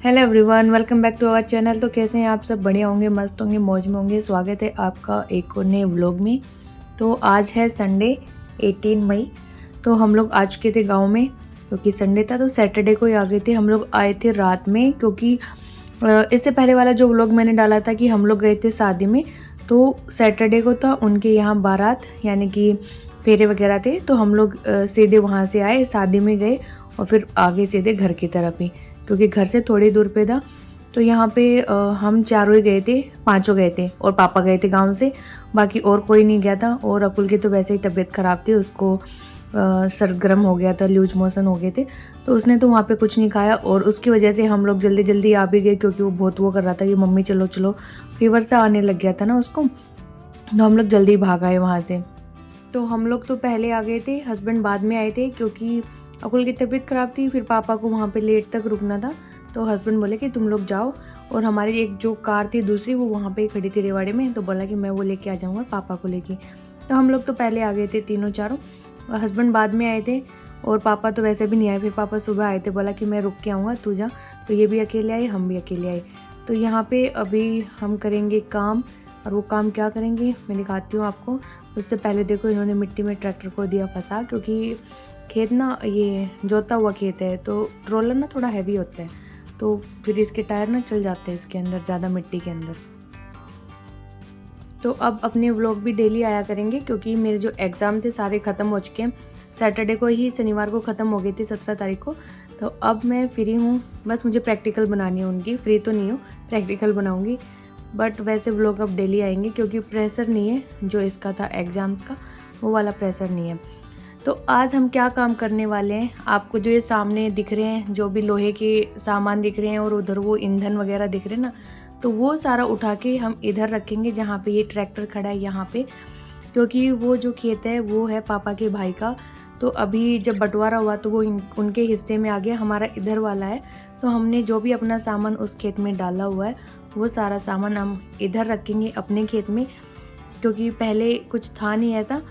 Hello everyone, welcome back to our channel. तो कैसे हैं आप सब? बढ़िया होंगे, मस्त होंगे, मौज में होंगे। स्वागत है आपका एक और नए व्लॉग में। तो आज है संडे 18 मई। तो हम लोग आ चुके थे गांव में क्योंकि संडे था, तो सैटरडे को ही आ गए थे। हम लोग आए थे रात में क्योंकि इससे पहले वाला जो व्लॉग मैंने डाला था कि हम लोग गए थे शादी में, तो सैटरडे को था उनके यहाँ बारात, यानी कि फेरे वगैरह थे। तो हम लोग सीधे वहाँ से आए, शादी में गए और फिर आगे सीधे घर की तरफ ही, क्योंकि घर से थोड़ी दूर पे था। तो यहाँ पे हम चारों ही गए थे, पांचों गए थे और पापा गए थे गांव से। बाकी और कोई नहीं गया था। और अकुल की तो वैसे ही तबीयत ख़राब थी, उसको सरगर्म हो गया था, लूज मोशन हो गए थे, तो उसने तो वहाँ पे कुछ नहीं खाया। और उसकी वजह से हम लोग जल्दी जल्दी आ भी गए, क्योंकि वो बहुत वो कर रहा था कि मम्मी चलो चलो, फीवर सा आने लग गया था ना उसको। तो हम लोग जल्दी भाग आए वहाँ से। तो हम लोग तो पहले आ गए थे, हस्बैंड बाद में आए थे, क्योंकि अकुल की तबीयत ख़राब थी। फिर पापा को वहाँ पे लेट तक रुकना था, तो हस्बैंड बोले कि तुम लोग जाओ। और हमारी एक जो कार थी दूसरी, वो वहाँ पे खड़ी थी रेवाड़े में, तो बोला कि मैं वो लेके आ जाऊँगा पापा को लेके। तो हम लोग तो पहले आ गए थे तीनों चारों, हस्बैंड बाद में आए थे। और पापा तो वैसे भी नहीं आए, फिर पापा सुबह आए थे, बोला कि मैं रुक के आऊँगा, तू जा। तो ये भी अकेले आए, हम भी अकेले आए। तो यहाँ पे अभी हम करेंगे काम, और वो काम क्या करेंगे मैं दिखाती हूँ आपको। उससे पहले देखो, इन्होंने मिट्टी में ट्रैक्टर को दिया फंसा, क्योंकि खेत ना ये जोता हुआ खेत है, तो ट्रोलर ना थोड़ा हैवी होता है, तो फिर इसके टायर ना चल जाते हैं इसके अंदर, ज़्यादा मिट्टी के अंदर। तो अब अपने व्लॉग भी डेली आया करेंगे, क्योंकि मेरे जो एग्ज़ाम थे सारे ख़त्म हो चुके हैं। सैटरडे को ही, शनिवार को ख़त्म हो गई थी, 17 तारीख को। तो अब मैं फ्री हूँ, बस मुझे प्रैक्टिकल बनानी है उनकी। फ्री तो नहीं हूँ, प्रैक्टिकल बनाऊँगी। बट वैसे व्लॉग अब डेली आएंगे, क्योंकि प्रेशर नहीं है जो इसका था एग्ज़ाम्स का, वो वाला प्रेशर नहीं है। तो आज हम क्या काम करने वाले हैं, आपको जो ये सामने दिख रहे हैं, जो भी लोहे के सामान दिख रहे हैं, और उधर वो ईंधन वगैरह दिख रहे हैं ना, तो वो सारा उठा के हम इधर रखेंगे जहाँ पे ये ट्रैक्टर खड़ा है, यहाँ पे। क्योंकि वो जो खेत है वो है पापा के भाई का। तो अभी जब बंटवारा हुआ तो वो उनके हिस्से में आ गया, हमारा इधर वाला है। तो हमने जो भी अपना सामान उस खेत में डाला हुआ है, वो सारा सामान हम इधर रखेंगे अपने खेत में। क्योंकि पहले कुछ था नहीं ऐसा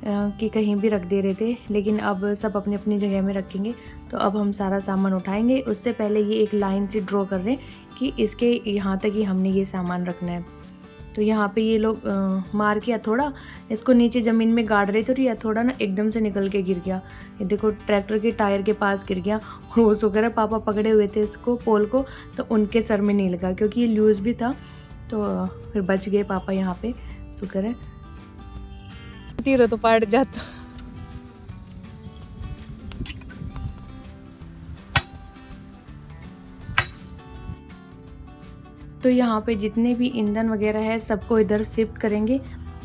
कि कहीं भी रख दे रहे थे, लेकिन अब सब अपनी अपनी जगह में रखेंगे। तो अब हम सारा सामान उठाएंगे। उससे पहले ये एक लाइन से ड्रॉ कर रहे हैं कि इसके यहाँ तक ही हमने ये सामान रखना है। तो यहाँ पे ये लोग मार के हथौड़ा इसको नीचे ज़मीन में गाड़ रहे थे, और ये हथौड़ा ना एकदम से निकल के गिर गया। ये देखो, ट्रैक्टर के टायर के पास गिर गया। और वो शुक्र है पापा पकड़े हुए थे इसको, पोल को, तो उनके सर में नहीं लगा, क्योंकि ये लूज भी था। तो फिर बच गए पापा यहाँ पे, शुक्र है। तीर तो पड़ जाता। तो यहाँ पे जितने भी ईंधन वगैरह है सबको इधर शिफ्ट करेंगे।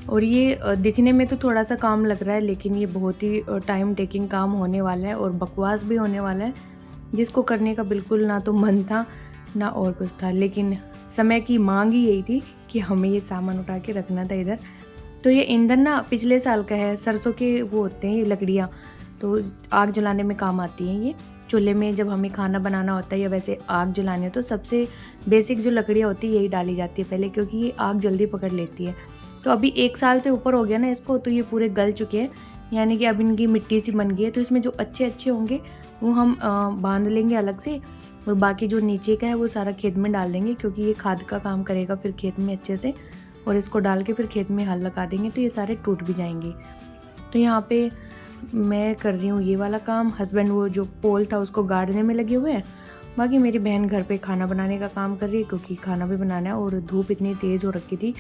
और ये दिखने में तो थोड़ा सा काम लग रहा है, लेकिन ये बहुत ही टाइम टेकिंग काम होने वाला है, और बकवास भी होने वाला है, जिसको करने का बिल्कुल ना तो मन था ना और कुछ था। लेकिन समय की मांग ही यही थी कि हमें ये सामान उठा के रखना था इधर। तो ये ईंधन ना पिछले साल का है, सरसों के वो होते हैं ये लकड़ियाँ, तो आग जलाने में काम आती हैं ये। चूल्हे में जब हमें खाना बनाना होता है या वैसे आग जलानी हो, तो सबसे बेसिक जो लकड़ियाँ होती है यही डाली जाती है पहले, क्योंकि ये आग जल्दी पकड़ लेती है। तो अभी 1 साल से ऊपर हो गया ना इसको, तो ये पूरे गल चुके हैं, यानी कि अब इनकी मिट्टी सी बन गई है। तो इसमें जो अच्छे अच्छे होंगे वो हम बांध लेंगे अलग से, और बाकी जो नीचे का है वो सारा खेत में डाल देंगे, क्योंकि ये खाद का काम करेगा फिर खेत में अच्छे से। और इसको डाल के फिर खेत में हल लगा देंगे, तो ये सारे टूट भी जाएंगे। तो यहाँ पे मैं कर रही हूँ ये वाला काम, हस्बैंड वो जो पोल था उसको गाड़ने में लगे हुए हैं। बाकी मेरी बहन घर पे खाना बनाने का काम कर रही है, क्योंकि खाना भी बनाना है, और धूप इतनी तेज़ हो रखी थी।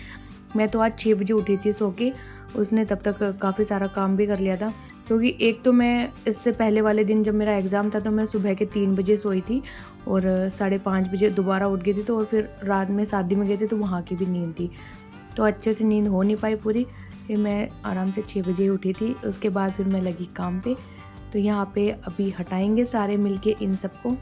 मैं तो आज 6 बजे उठी थी सो के, उसने तब तक काफ़ी सारा काम भी कर लिया था। क्योंकि एक तो मैं इससे पहले वाले दिन जब मेरा एग्ज़ाम था, तो मैं सुबह के 3 बजे सोई थी, और 5:30 बजे दोबारा उठ गई थी। तो और फिर रात में शादी में गए थे, तो वहाँ की भी नींद थी, तो अच्छे से नींद हो नहीं पाई पूरी। फिर मैं आराम से 6 बजे उठी थी। उसके बाद फिर मैं लगी काम पे। तो यहाँ पे अभी हटाएंगे सारे मिलके इन सबको।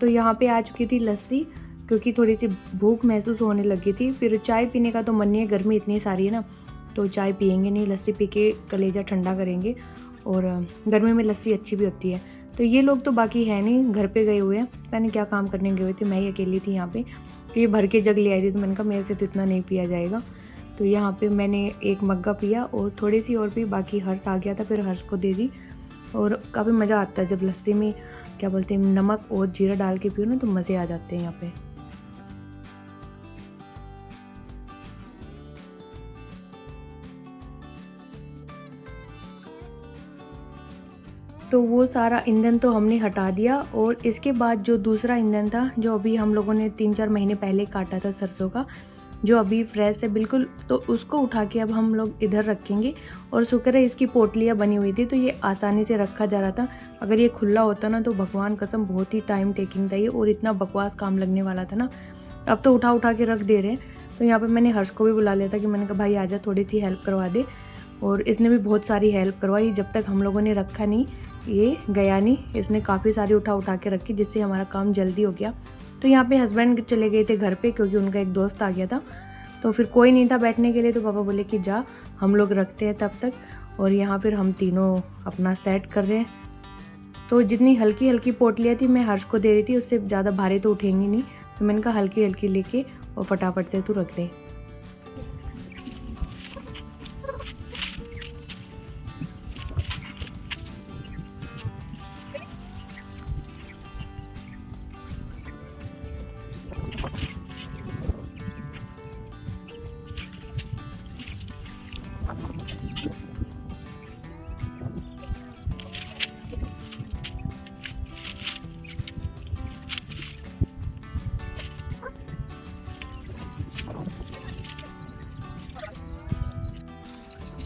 तो यहाँ पे आ चुकी थी लस्सी, क्योंकि थोड़ी सी भूख महसूस होने लगी थी। फिर चाय पीने का तो मन नहीं है, गर्मी इतनी सारी है ना, तो चाय पियेंगे नहीं, लस्सी पी के कलेजा ठंडा करेंगे। और गर्मी में लस्सी अच्छी भी होती है। तो ये लोग तो बाकी है नहीं, घर पे गए हुए हैं, पता नहीं क्या काम करने गए हुए थे, मैं ही अकेली थी यहाँ पे। तो ये भर के जग ले आई थी, तो मैंने कहा मेरे से तो इतना नहीं पिया जाएगा। तो यहाँ पे मैंने एक मग्गा पिया और थोड़ी सी और पी, बाकी हर्ष आ गया था, फिर हर्ष को दे दी। और काफ़ी मज़ा आता है जब लस्सी में क्या बोलते हैं नमक और जीरा डाल के पियो ना, तो मज़े आ जाते हैं यहाँ पे। तो वो सारा ईंधन तो हमने हटा दिया, और इसके बाद जो दूसरा ईंधन था, जो अभी हम लोगों ने 3-4 महीने पहले काटा था सरसों का, जो अभी फ्रेश है बिल्कुल, तो उसको उठा के अब हम लोग इधर रखेंगे। और शुक्र है इसकी पोटलियाँ बनी हुई थी, तो ये आसानी से रखा जा रहा था। अगर ये खुला होता ना, तो भगवान कसम बहुत ही टाइम टेकिंग था ये, और इतना बकवास काम लगने वाला था ना। अब तो उठा उठा के रख दे रहे हैं। तो यहाँ पे मैंने हर्ष को भी बुला लिया था कि मैंने कहा भाई आजा, थोड़ी सी हेल्प करवा दे। और इसने भी बहुत सारी हेल्प करवाई। जब तक हम लोगों ने रखा नहीं, ये गया नहीं, इसने काफ़ी सारी उठा उठा के रखी, जिससे हमारा काम जल्दी हो गया। तो यहाँ पे हस्बैंड चले गए थे घर पे, क्योंकि उनका एक दोस्त आ गया था, तो फिर कोई नहीं था बैठने के लिए। तो पापा बोले कि जा, हम लोग रखते हैं तब तक। और यहाँ फिर हम तीनों अपना सेट कर रहे हैं। तो जितनी हल्की हल्की पोटलियाँ थी मैं हर्ष को दे रही थी, उससे ज़्यादा भारी तो उठेंगी नहीं, तो मैंने कहा हल्की हल्की लेके और फटाफट से तू रख दे।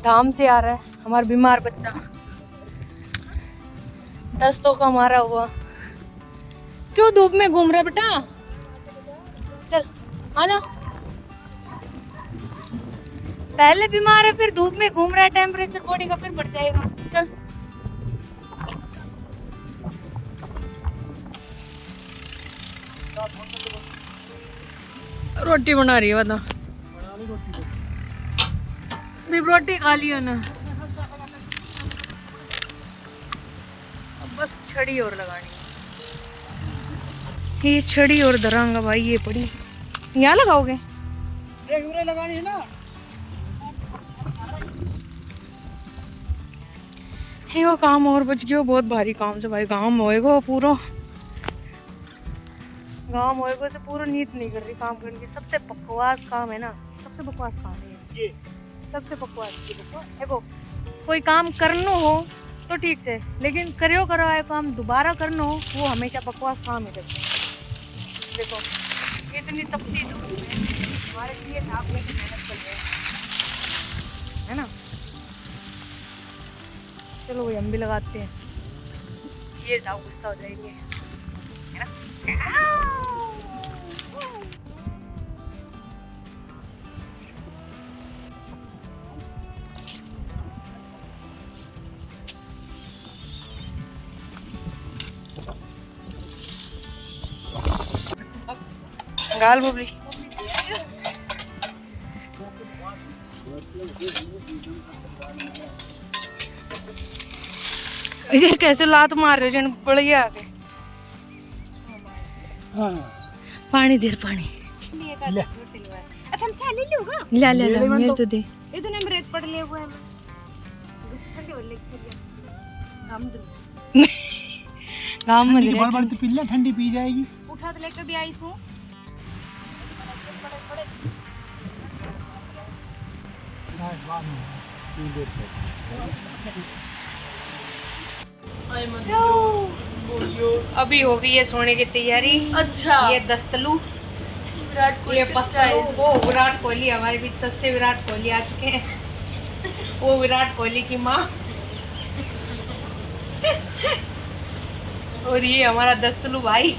धाम से आ रहा है हमारा बीमार बच्चा, दस्तों का मारा हुआ। क्यों धूप में घूम रहा बेटा? चल आजा। पहले बीमार है, फिर धूप में घूम रहा है, टेम्परेचर बॉडी का फिर बढ़ जाएगा। चल रोटी बना रही है, बता। रोटी खा लियो ना, अब बस छड़ी और लगानी है। ये छड़ी और धरांगा भाई, ये पड़ी यहाँ लगाओगे? लगानी है ना। ये काम और बच गया, बहुत भारी काम से भाई। काम होएगा पूरा, गाँव होएगा से पूरा नींद नहीं कर रही काम करने की। सबसे बकवास काम है ना, सबसे बकवास काम है ये, सबसे बकवास। देखो कोई काम करना हो तो ठीक से, लेकिन करो आए काम दोबारा करना हो, वो हमेशा बकवास काम है। देखो इतनी तपती हमारे लिए आप लोग मेहनत कर रहे हैं, है ना। चलो भाई हम भी लगाते हैं। ये जाओ गुस्सा हो जाएंगे, है ना। गाल बुबली ये कैसे लात मार रहे जन पड़े आगे। हाँ। पानी देर पानी अच्छा हम चाय ले लूंगा। ले ले ले मेरे तो दे इतने में रेत पड़ लिए हुए हैं। ठंडी वाली गांव में बड़ तो पिल्ला ठंडी पी जाएगी। उठा तो लेके भी आई हूं। अभी हो गई है सोने की तैयारी। अच्छा, ये दस्तलू, विराट कोहली ये का पस्तलू, स्टाइल। वो विराट कोहली हमारे बीच सस्ते विराट कोहली आ चुके हैं। वो विराट कोहली की माँ और ये हमारा दस्तलू भाई।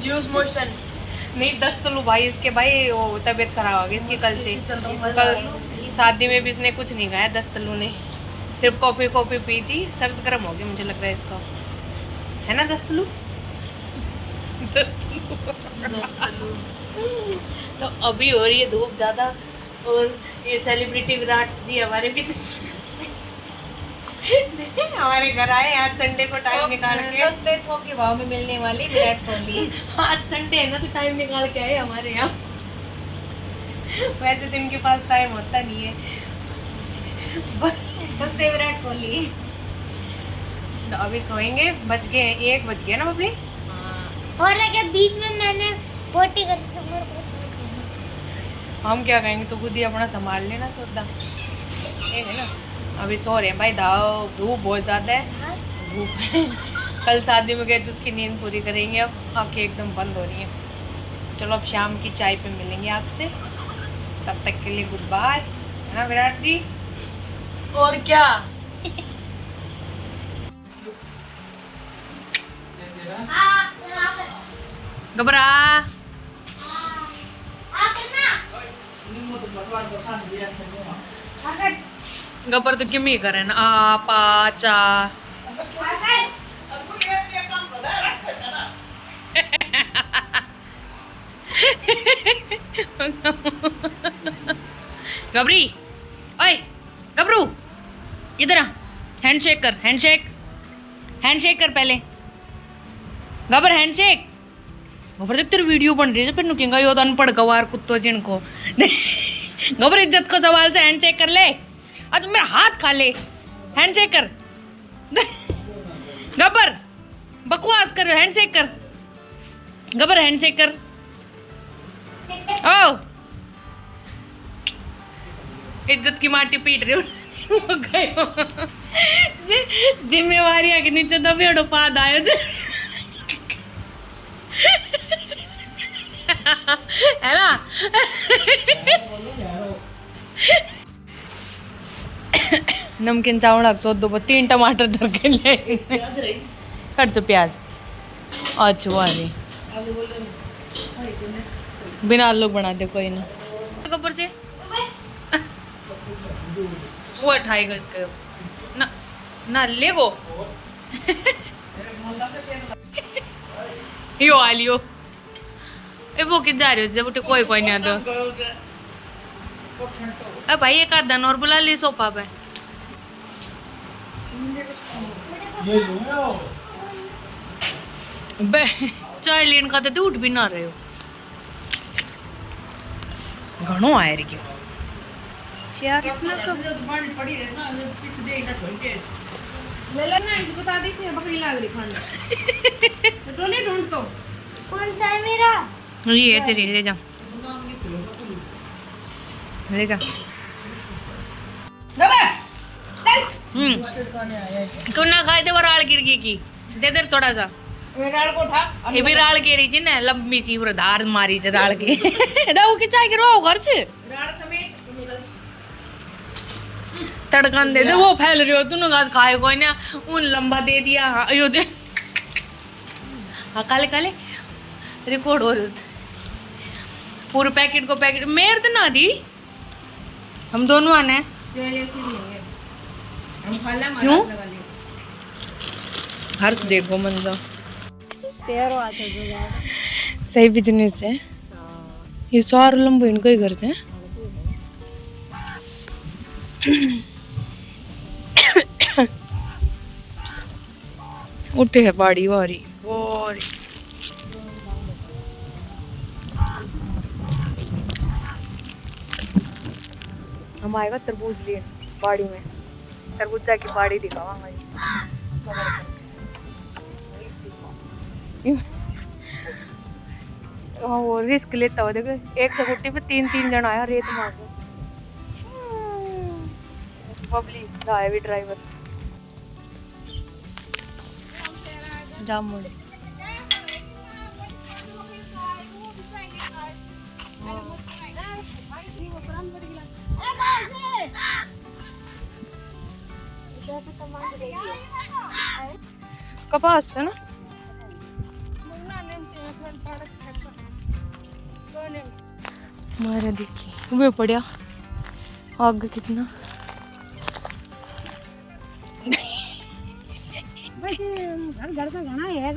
Use motion. नहीं दस्तलू भाई, इसके भाई वो तबीयत खराब हो गई इसकी कल से। कल शादी में भी इसने कुछ नहीं खाया दस्तलू ने, सिर्फ कॉफी पी थी। सर्द गर्म हो गया मुझे लग रहा है इसका, है ना दस्तलू? दस्तलू। तो अभी हो रही है धूप ज़्यादा, और ये सेलिब्रिटी विराट जी हमारे पीछे हमारे घर आए आज संडे को टाइम निकाल के। सस्ते थोक के भाव में मिलने वाली विराट कोहली। आज संडे है ना तो टाइम निकाल के आए हमारे यहाँ। वैसे तो इनके पास टाइम होता नहीं है। सस्ते विराट कोहली। तो अभी सोएंगे, बज गए 1 बज गया ना बबली। और लगे बीच में मैंने पोटी कर दी तो मेरे को हम क्या कहेंगे, तो खुद ही अपना संभाल लेना चौथा, ये है ना। अभी सो रहे हैं भाई, धूप बहुत ज़्यादा है, धूप है। कल शादी में गए तो उसकी नींद पूरी करेंगे, अब आँखें एकदम बंद हो रही हैं। चलो अब शाम की चाय पे मिलेंगे आपसे, तब तक के लिए गुड बाय, है ना विराट जी? और क्या। घबरा गबर तो किम ही करे ना, आ पा चा। गबरी, ओए गबरू, इधर आ, हैंडशेक कर, हैंडशेक कर पहले। गबर हैंडशेक। गबर देख तेरी वीडियो बन रही है, फिर नुकेगा यो तो अनपढ़ गवार कुत्तो जिनको। गबर इज्जत को सवाल से हैंडशेक कर ले, आज मेरा हाथ खा ले, हैंडशेक कर। गबर बकवास कर, हैंडशेक कर गबर, हैंडशेक कर। ओ इज्जत की माटी पीट रही हो गए। जिम्मेवारी के नीचे दबेड़ो पाद आयो है ना। नमकीन चावल सो दो 3 टमाटर धर के ले कट से प्याज। अच्छा वाली बिना आलू बना दे कोई ना। ऊपर से वो 2.5 गज के ना ना ले गो। यो आलियो ए वो किधर जा रहे हो जब कोई नहीं आता। अरे भाई एक आध और बुला ली सोफा पे। चाय लेन खाते थे, उठ भी ना रहे हो, घणो आए रे क्यों यार इतना ले लेना, इसको बता दी से बकरी लाग रही खाने। तो नहीं ढूंढ तो कौन सा है मेरा? ये है तेरी, ले जा ले जा। तू ना खाए थे वो राल गिर गई की, दे दे थोड़ा सा। विराट को उठा। ये भी राल के रही थी ना, लंबी सी पूरा धार मारी से राल के। दाऊ की चाय गिरवाओ घर से, विराट समेत तड़कन दे दे। वो फैल रही हो तूने घास खाए कोई ना, उन लंबा दे दिया। हाँ यो दे, हाँ काले काले रिकॉर्ड हो रहे पूरे पैकेट को पैकेट मेरे तो ना दी, हम दोनों आने हैं। क्यों हर देखो मंजो सही बिजनेस है ये। 100 लंबो इनको ही करते हैं। उठे है बाड़ी वारी वारी। हम आएगा तरबूज लिए बाड़ी में, तरबूज जाके बाड़ी दिखावांगा। वो रिस्क लेता हुआ देखो, एक स्कूटी पे 3 जन आया रेत मार के। बबली ड्राइवर जामुन। कपास है ना। हमारे देखिए वे पड़ा आग कितना। घर का घना है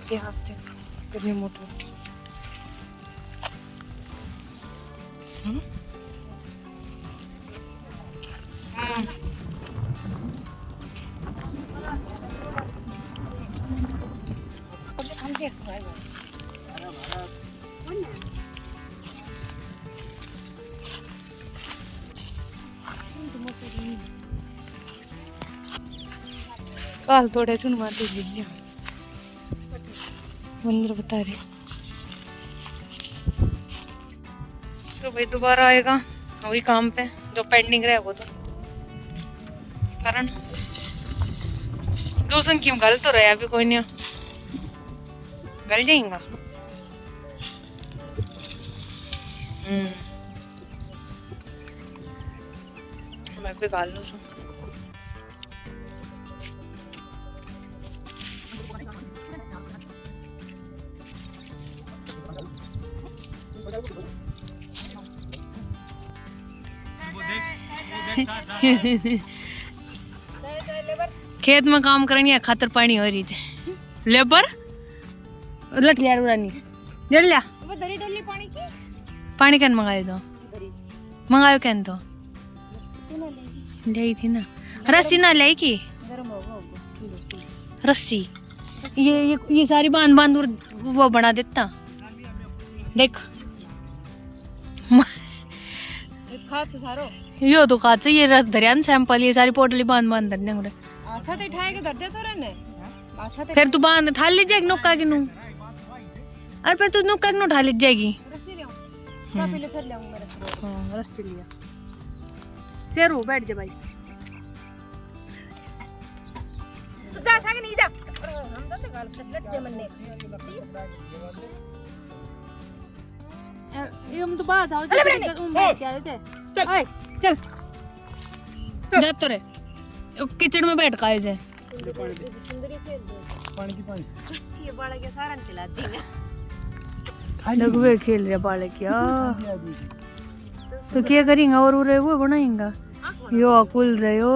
के हाथ कितनी मोटी। काल थोड़े चुन मार दे मंदिर बता रहे। तो भाई दोबारा आएगा वही काम पे जो पेंडिंग रहे वो तो कारण दो संख्या गल तो रहा अभी कोई नहीं गल जाएगा। मैं भी गाल लूँ खेत में काम करनी खातर पानी हो रही थी लेबर लट लिया रानी जल लिया पानी कैन मंगाए दो मंगायो कैन तो ले थी ना रस्सी ना ले की रस्सी ये सारी बांध बांध वो बना देता देख यो तो खाते ये रस दरियान सैंपल ये सारी पोटली बांध बांध धरने गुड़े आथा ते ठाए के दर्जे तो रहने आथा ते फिर तू बांध ठाल ली जाएगी नुक्का की नू अरे फिर तू नुक्का की नू ठाल ली जाएगी रस्सी ले का पहले फिर ले आऊंगा रस्सी। हां रस्सी लिया शेरू बैठ जा भाई तू जा सके नहीं जा हम तो गाल लट दे मन्ने ये हम तो बात आओ क्या है ओए चल जा तो रे किचन में बैठ काए से सुंदरी खेल दो पानी की पानी ये बाड़ा के सारन खिलाती है लगवे खेल रहे बाले क्या तो क्या करेंगे और उरे वो बनाएंगा यो अकुल रहे हो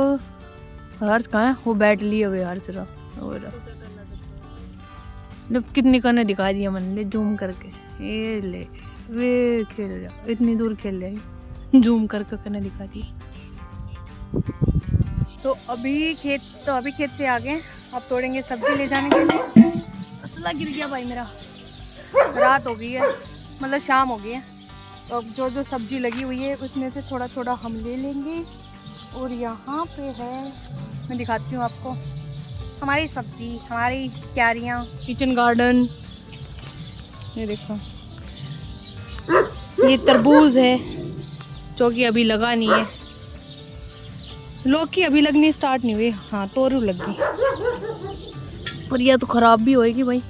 हर्ष कहाँ है वो बैठ लिए हुए हर्ष रहा और जब कितनी कने दिखा दिया मैंने जूम करके ये ले वे खेल रहा इतनी दूर खेल रहे जूम करके कने दिखा दी। तो अभी खेत से आ गए अब तोड़ेंगे सब्जी ले जाने के लिए। असला गिर गया भाई मेरा रात हो गई है मतलब शाम हो गई है तो अब जो जो सब्जी लगी हुई है उसमें से थोड़ा थोड़ा हम ले लेंगे। और यहाँ पे है मैं दिखाती हूँ आपको हमारी सब्जी हमारी क्यारियाँ किचन गार्डन। ये देखो ये तरबूज है जो कि अभी लगा नहीं है लौकी अभी लगनी स्टार्ट नहीं हुई। हाँ तोरू लग गई पर यह तो खराब भी होएगी भाई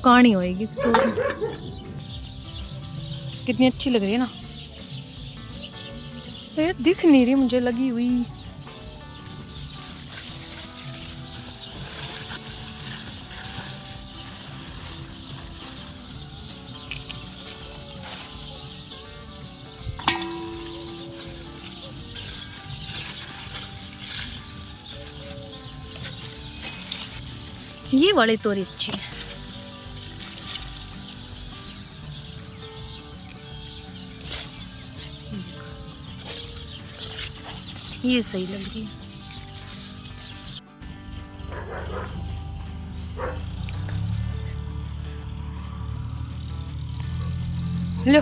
कहानी होएगी तोरू कितनी अच्छी लग रही है ना ये दिख नहीं रही मुझे लगी हुई। ये वाली तोरी अच्छी है ये सही लग रही है। लो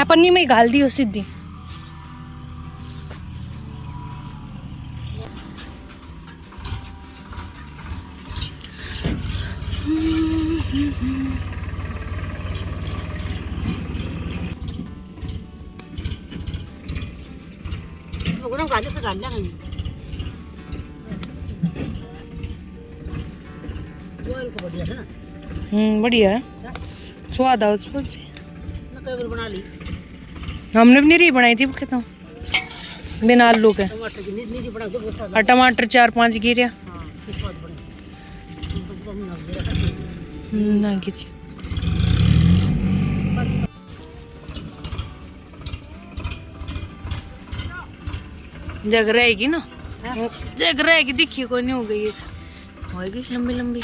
पन्नी में गाल दी हो सीधी गरम खा ले फिर खा लेंगे वो इनको बढ़िया है ना बढ़िया है स्वाद है उसमें मैं कई बार बना ली हमने भी नहीं बनाई थी कहता हूँ बिना आलू के टमाटर की नीचे बना दो बहुत स्वाद और टमाटर 4-5 गिरे हां फिर स्वाद बने तो हम ना दे ना गिरे जग रहेगी ना जग रहेगी दिखी कोई नहीं हो गई होगी लंबी लंबी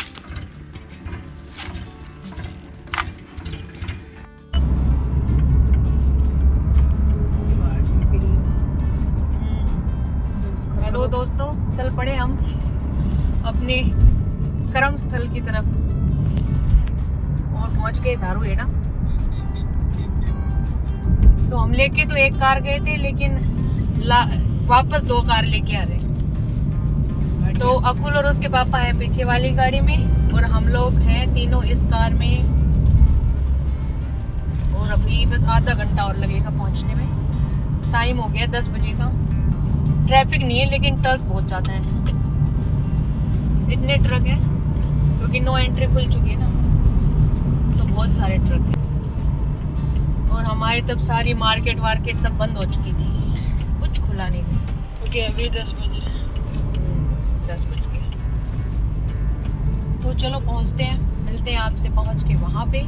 हेलो दोस्तों चल पड़े हम अपने कर्म स्थल की तरफ और पहुंच गए धारूहेड़ा। तो हम लेके तो एक कार गए थे लेकिन वापस 2 कार लेके आ रहे। तो अकुल और उसके पापा हैं पीछे वाली गाड़ी में और हम लोग हैं तीनों इस कार में और अभी बस आधा घंटा और लगेगा पहुंचने में। टाइम हो गया 10 बजे का। ट्रैफिक नहीं है लेकिन ट्रक बहुत ज़्यादा है इतने ट्रक हैं क्योंकि नो एंट्री खुल चुकी है ना तो बहुत सारे ट्रक हैं और हमारे तब सारी मार्केट वार्केट सब बंद हो चुकी थी कुछ खुला नहीं क्योंकि अभी 10 बज गए। तो चलो पहुंचते हैं मिलते हैं आपसे पहुंच के वहाँ पे।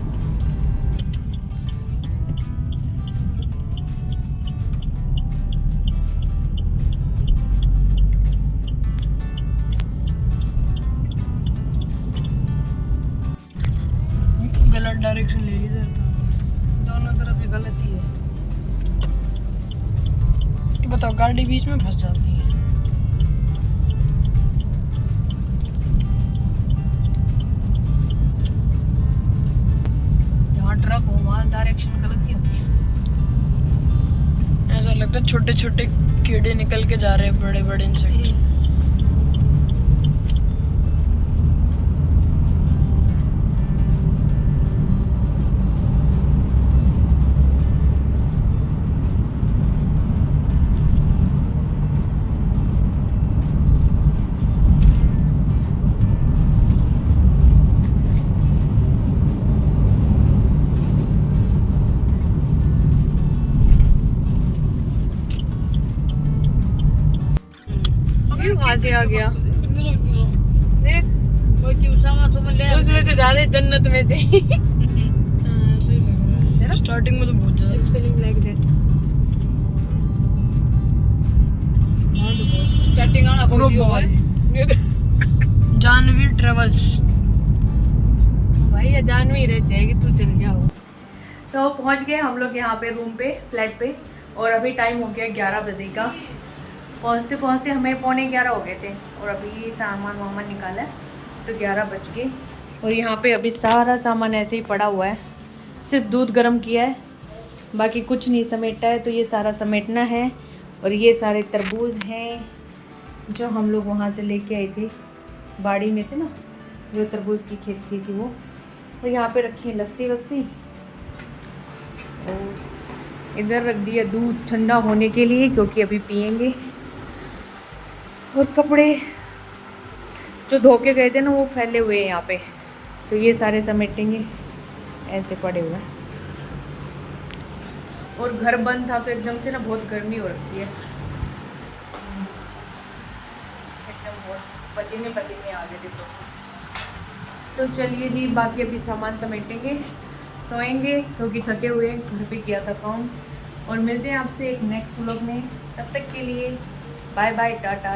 गलत डायरेक्शन ले ली दोनों तरफ ही गलत ही है। बताओ गाड़ी बीच में फंस जाती है। जहाँ ट्रक हो वहाँ डायरेक्शन गलत ही होती है। ऐसा लगता है छोटे छोटे कीड़े निकल के जा रहे हैं बड़े बड़े इंसेक्ट। से आ गया उसमें से जा रहे जन्नत में से स्टार्टिंग में तो बहुत ज्यादा फीलिंग लाइक दैट स्टार्टिंग आना बहुत जानवी ट्रेवल्स भाई ये जानवी रहते हैं कि तू चल जाओ। तो पहुंच गए हम लोग यहाँ पे रूम पे फ्लैट पे और अभी टाइम हो गया 11 बजे का। पहुँचते पहुँचते हमें 11:45 हो गए थे और अभी सामान वामान निकाला तो 11 बज गए। और यहाँ पे अभी सारा सामान ऐसे ही पड़ा हुआ है सिर्फ दूध गर्म किया है बाकी कुछ नहीं समेटा है। तो ये सारा समेटना है और ये सारे तरबूज हैं जो हम लोग वहाँ से लेके आए थे बाड़ी में से ना जो तरबूज की खेती थी वो। और यहाँ पे रखी है लस्सी वस्सी और इधर रख दिया दूध ठंडा होने के लिए क्योंकि अभी पियेंगे। और कपड़े जो धो के गए थे ना वो फैले हुए हैं यहाँ पे तो ये सारे समेटेंगे ऐसे पड़े हुए हैं। और घर बंद था तो एकदम से ना बहुत गर्मी हो रखी है एकदम बहुत पसीने पसीने आ गए थे। तो चलिए जी बाकी अभी सामान समेटेंगे सोएंगे क्योंकि थके हुए घर पे किया था काम। और मिलते हैं आपसे एक नेक्स्ट व्लॉग में तब तक के लिए बाय बाय टाटा।